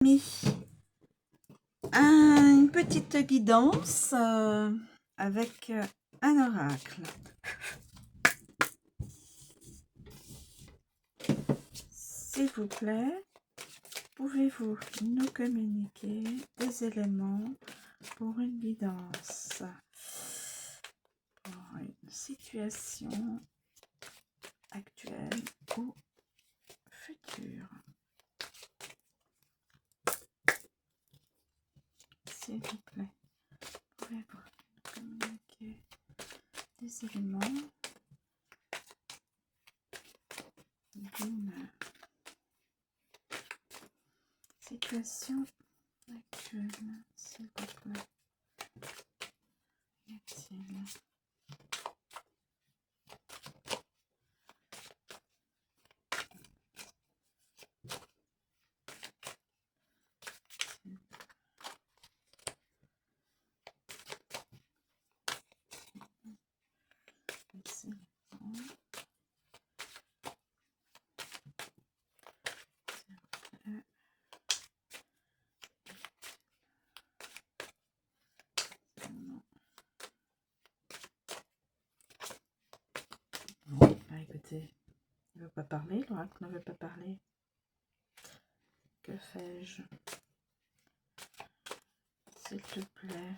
Mis une petite guidance avec un oracle. S'il vous plaît, pouvez-vous nous communiquer des éléments pour une guidance, pour une situation actuelle ou future? S'il vous plaît, pouvez-vous nous communiquer des éléments d'une situation actuelle, s'il vous plaît? Y a-t-il Bon, bah écoutez, il ne veut pas parler, l'oracle ne veut pas parler. Que fais-je? S'il te plaît.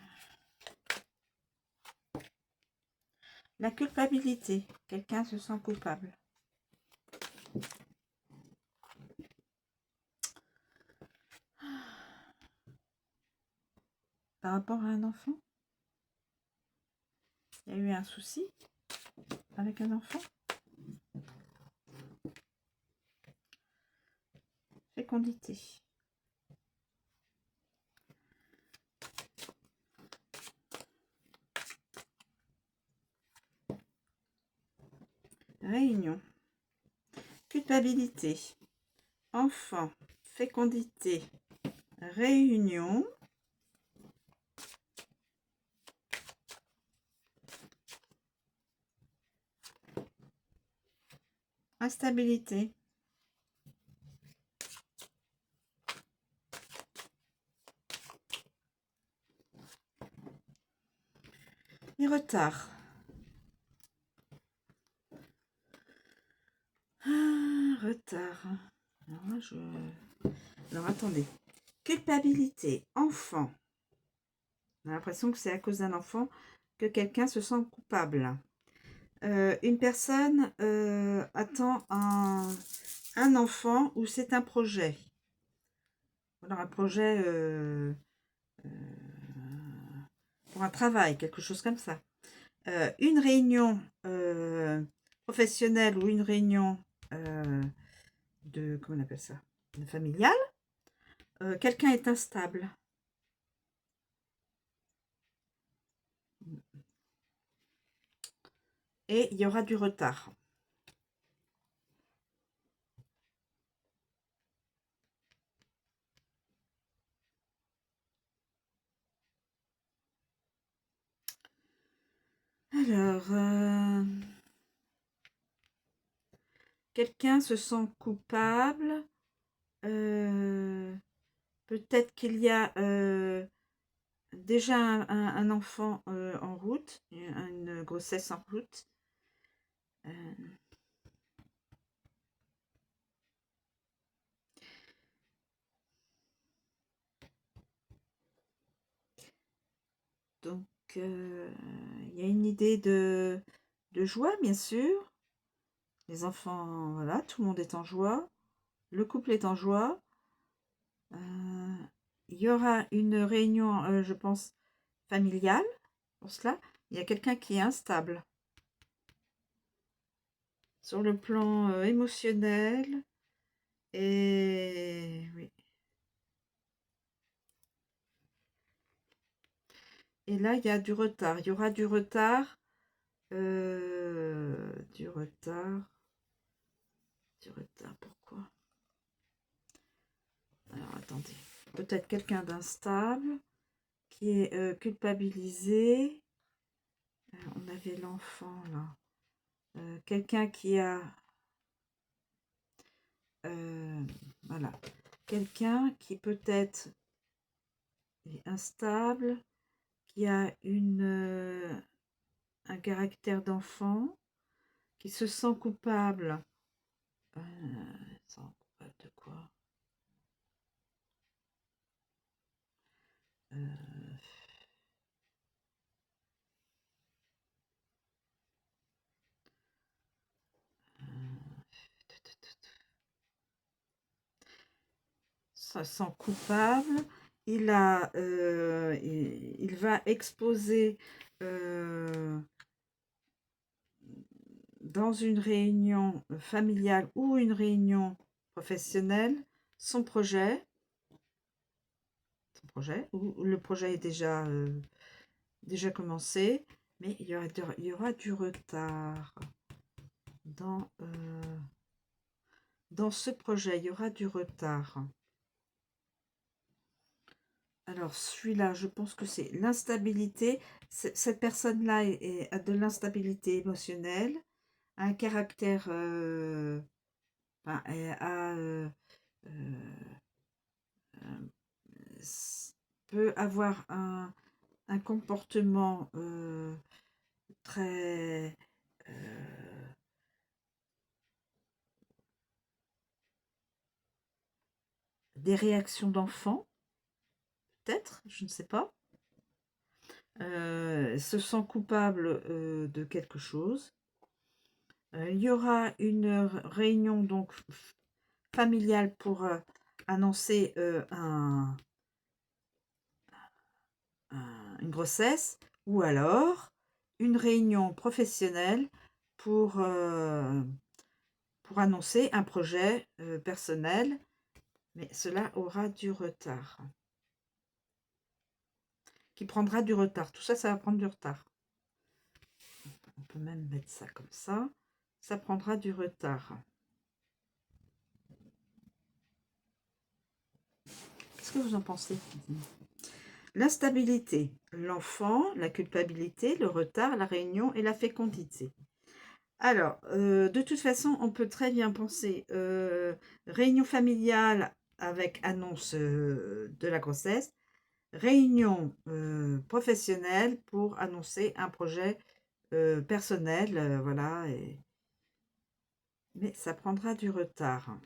La culpabilité. Quelqu'un se sent coupable. Par rapport à un enfant? Il y a eu un souci avec un enfant? Fécondité. Réunion. Culpabilité. Enfant. Fécondité. Réunion. Instabilité. Et retard. Retard. Alors attendez. Culpabilité. Enfant. On a l'impression que c'est à cause d'un enfant que quelqu'un se sent coupable. Une personne attend un enfant ou c'est un projet. Alors un projet pour un travail, quelque chose comme ça. Une réunion professionnelle ou une réunion de, comment on appelle ça, familiale. Quelqu'un est instable. Et il y aura du retard. Alors, quelqu'un se sent coupable. Peut-être qu'il y a déjà un enfant en route, une grossesse en route. Donc, il y a une idée de joie, bien sûr. Les enfants, voilà, tout le monde est en joie. Le couple est en joie. Il y aura une réunion, je pense, familiale. Pour cela, il y a quelqu'un qui est instable. Sur le plan émotionnel. Et oui. Et là, il y a du retard. Il y aura du retard. Du retard. Du retard, pourquoi? Alors, attendez. Peut-être quelqu'un d'instable qui est culpabilisé. On avait l'enfant, là. Quelqu'un qui a... voilà. quelqu'un qui peut-être est instable, qui a un caractère d'enfant, qui se sent coupable. Coupable de quoi? Se sent coupable. Il va exposer dans une réunion familiale ou une réunion professionnelle son projet, ou le projet est déjà commencé, mais il y aura du retard dans ce projet, il y aura du retard. Alors celui-là, je pense que c'est l'instabilité. Cette personne-là a de l'instabilité émotionnelle, a un caractère, enfin, peut avoir un comportement très des réactions d'enfant, peut-être, je ne sais pas. Se sent coupable de quelque chose. Il y aura une réunion donc familiale pour annoncer une grossesse, ou alors une réunion professionnelle pour annoncer un projet personnel, mais cela aura du retard. Qui prendra du retard. Tout ça, ça va prendre du retard. On peut même mettre ça comme ça. Ça prendra du retard. Qu'est-ce que vous en pensez? L'instabilité, l'enfant, la culpabilité, le retard, la réunion et la fécondité. Alors, de toute façon, on peut très bien penser réunion familiale avec annonce de la grossesse, réunion professionnelle pour annoncer un projet personnel, voilà. Mais ça prendra du retard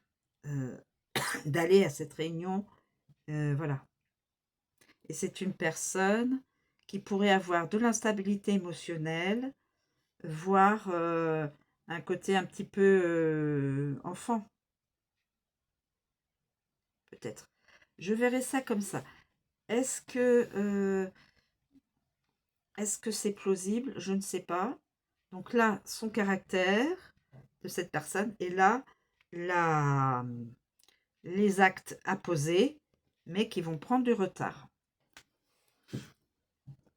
d'aller à cette réunion, voilà. Et c'est une personne qui pourrait avoir de l'instabilité émotionnelle, voire un côté un petit peu enfant, peut-être. Je verrais ça comme ça. Est-ce que c'est plausible? Je ne sais pas. Donc là, son caractère de cette personne, et là, les actes à poser, mais qui vont prendre du retard.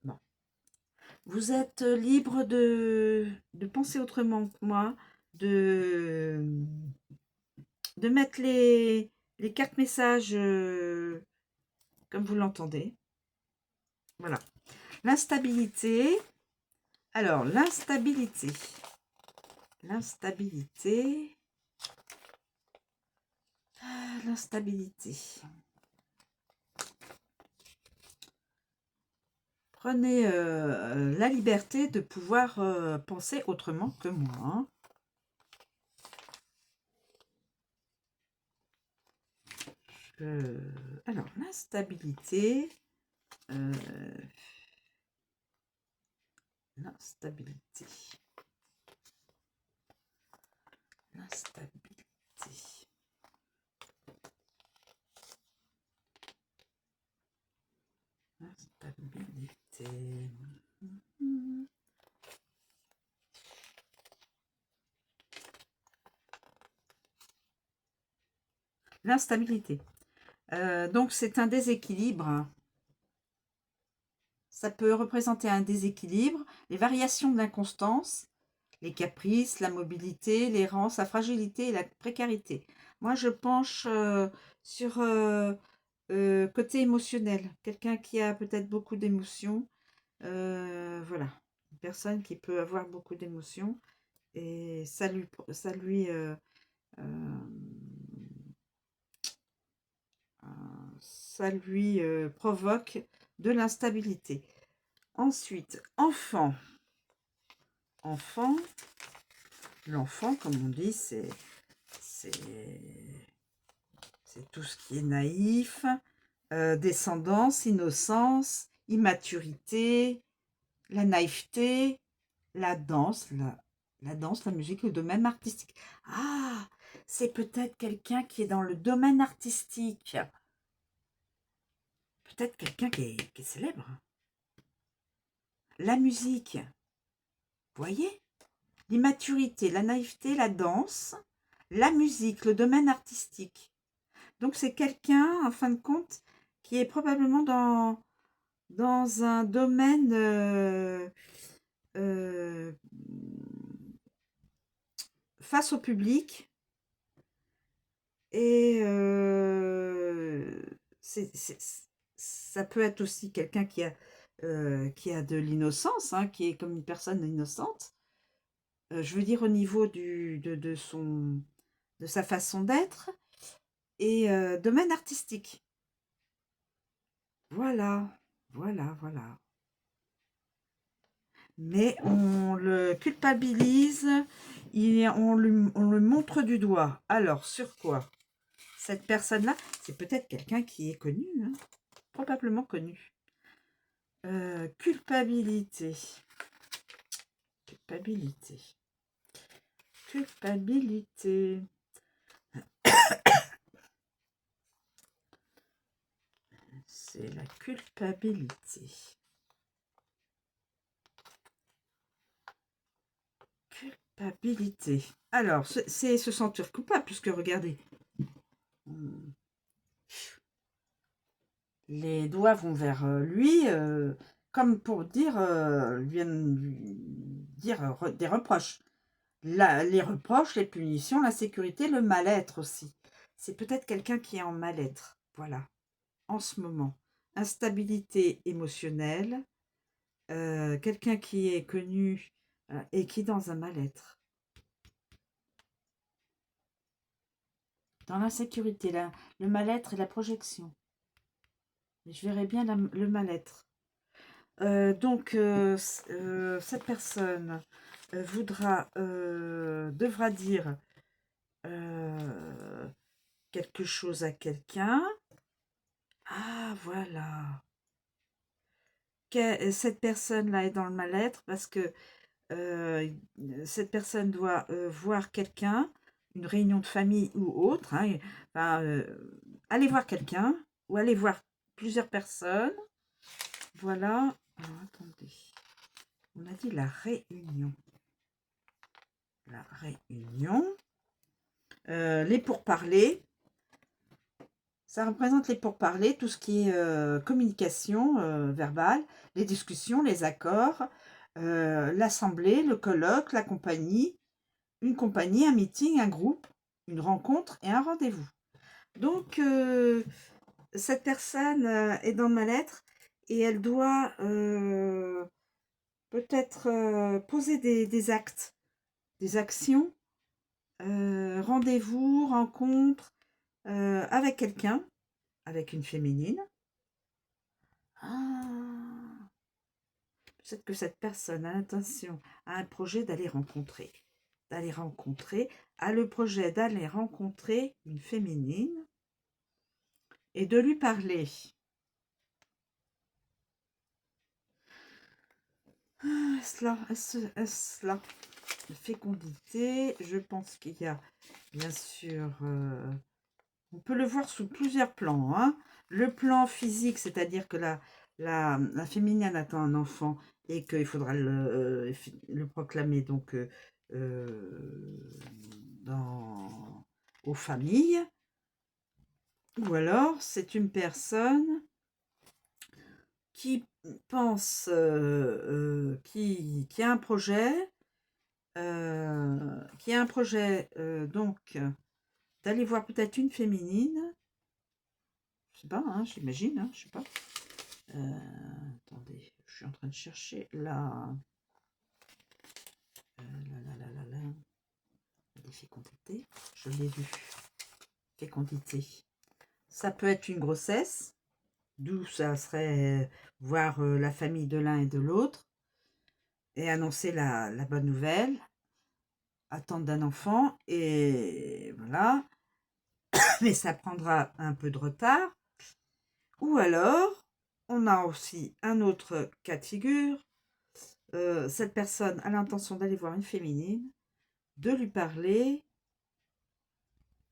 Bon. Vous êtes libre de penser autrement que moi, de mettre les cartes messages comme vous l'entendez. Voilà. L'instabilité. Alors, l'instabilité. L'instabilité. L'instabilité. Prenez la liberté de pouvoir penser autrement que moi. Hein. Alors, l'instabilité. L'instabilité. L'instabilité. L'instabilité. L'instabilité. Donc, c'est un déséquilibre. Ça peut représenter un déséquilibre, les variations de l'inconstance, les caprices, la mobilité, l'errance, la fragilité et la précarité. Moi, je penche sur côté émotionnel. Quelqu'un qui a peut-être beaucoup d'émotions. Voilà. Une personne qui peut avoir beaucoup d'émotions. Et ça lui ça lui provoque de l'instabilité. Ensuite, enfant. Enfant, l'enfant, comme on dit, c'est tout ce qui est naïf, descendance, innocence, immaturité, la naïveté, la danse, la danse, la musique, le domaine artistique. Ah, c'est peut-être quelqu'un qui est dans le domaine artistique. Peut-être quelqu'un qui est célèbre. La musique, vous voyez? L'immaturité, la naïveté, la danse, la musique, le domaine artistique. Donc c'est quelqu'un, en fin de compte, qui est probablement dans un domaine euh, face au public. Et ça peut être aussi quelqu'un qui a de l'innocence, hein, qui est comme une personne innocente. Je veux dire au niveau de sa façon d'être et domaine artistique. Voilà, voilà, voilà. Mais on le culpabilise, on le montre du doigt. Alors, sur quoi? Cette personne-là, c'est peut-être quelqu'un qui est connu, hein, probablement connu. Culpabilité. Culpabilité. Culpabilité. C'est la culpabilité. Culpabilité. Alors, c'est se sentir coupable, puisque regardez, les doigts vont vers lui, comme pour dire, viennent lui dire des reproches. Les reproches, les punitions, l'insécurité, le mal-être aussi. C'est peut-être quelqu'un qui est en mal-être, voilà, en ce moment. Instabilité émotionnelle, quelqu'un qui est connu et qui est dans un mal-être. Dans l'insécurité, le mal-être et la projection. Je verrais bien le mal-être. Donc, cette personne devra dire quelque chose à quelqu'un. Ah, voilà. Cette personne-là est dans le mal-être parce que cette personne doit voir quelqu'un, une réunion de famille ou autre, hein, enfin, aller voir quelqu'un ou aller voir plusieurs personnes. Voilà. Alors, attendez. On a dit la réunion. La réunion. Les pourparlers. Ça représente les pourparlers, tout ce qui est communication verbale, les discussions, les accords, l'assemblée, le colloque, la compagnie, une compagnie, un meeting, un groupe, une rencontre et un rendez-vous. Donc, cette personne est dans le mal-être et elle doit peut-être poser des actes, des actions, rendez-vous, rencontre avec quelqu'un, avec une féminine. Ah, peut-être que cette personne a l'intention, a un projet d'aller rencontrer, a le projet d'aller rencontrer une féminine et de lui parler. Est-ce là la fécondité? Je pense qu'il y a, bien sûr, on peut le voir sous plusieurs plans, hein. Le plan physique, c'est-à-dire que la féminine attend un enfant et qu'il faudra le proclamer donc aux familles. Ou alors, c'est une personne qui pense, qui a un projet, donc d'aller voir peut-être une féminine. Je sais pas, hein, j'imagine, hein, je sais pas. Attendez, je suis en train de chercher la fécondité. Je l'ai vu. Fécondité. Ça peut être une grossesse, d'où ça serait voir la famille de l'un et de l'autre et annoncer la bonne nouvelle, attente d'un enfant, et voilà. Mais ça prendra un peu de retard. Ou alors, on a aussi un autre cas de figure. Cette personne a l'intention d'aller voir une féminine, de lui parler,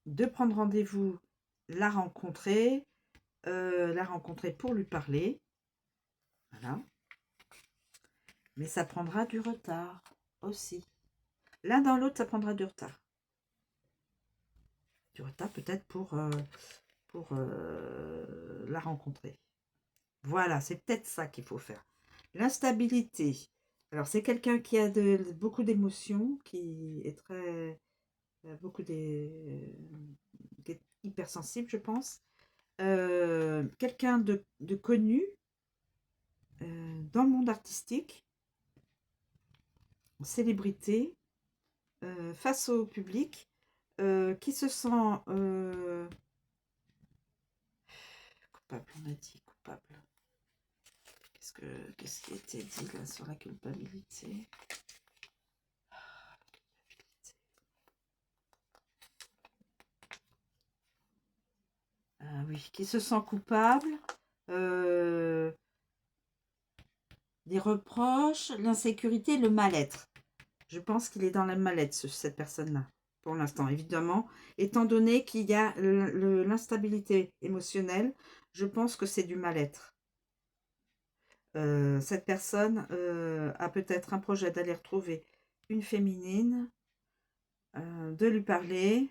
de prendre rendez-vous, la rencontrer pour lui parler. Voilà. Mais ça prendra du retard aussi. L'un dans l'autre, ça prendra du retard. Du retard peut-être pour la rencontrer. Voilà, c'est peut-être ça qu'il faut faire. L'instabilité. Alors, c'est quelqu'un qui a beaucoup d'émotions, qui est très... qui est hypersensible, je pense. Quelqu'un de connu dans le monde artistique, célébrité, face au public, qui se sent coupable, on a dit coupable. Qu'est-ce qui a été dit là sur la culpabilité? Oui, qui se sent coupable, des reproches, l'insécurité, le mal-être. Je pense qu'il est dans la mal-être, cette personne-là, pour l'instant. Évidemment, étant donné qu'il y a l'instabilité émotionnelle, je pense que c'est du mal-être. Cette personne a peut-être un projet d'aller retrouver une féminine, de lui parler,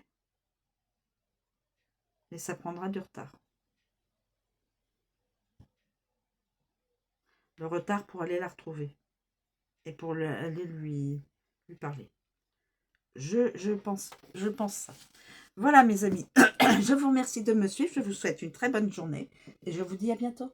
mais ça prendra du retard. Le retard pour aller la retrouver et pour aller lui parler. Je pense ça. Voilà mes amis, je vous remercie de me suivre, je vous souhaite une très bonne journée et je vous dis à bientôt.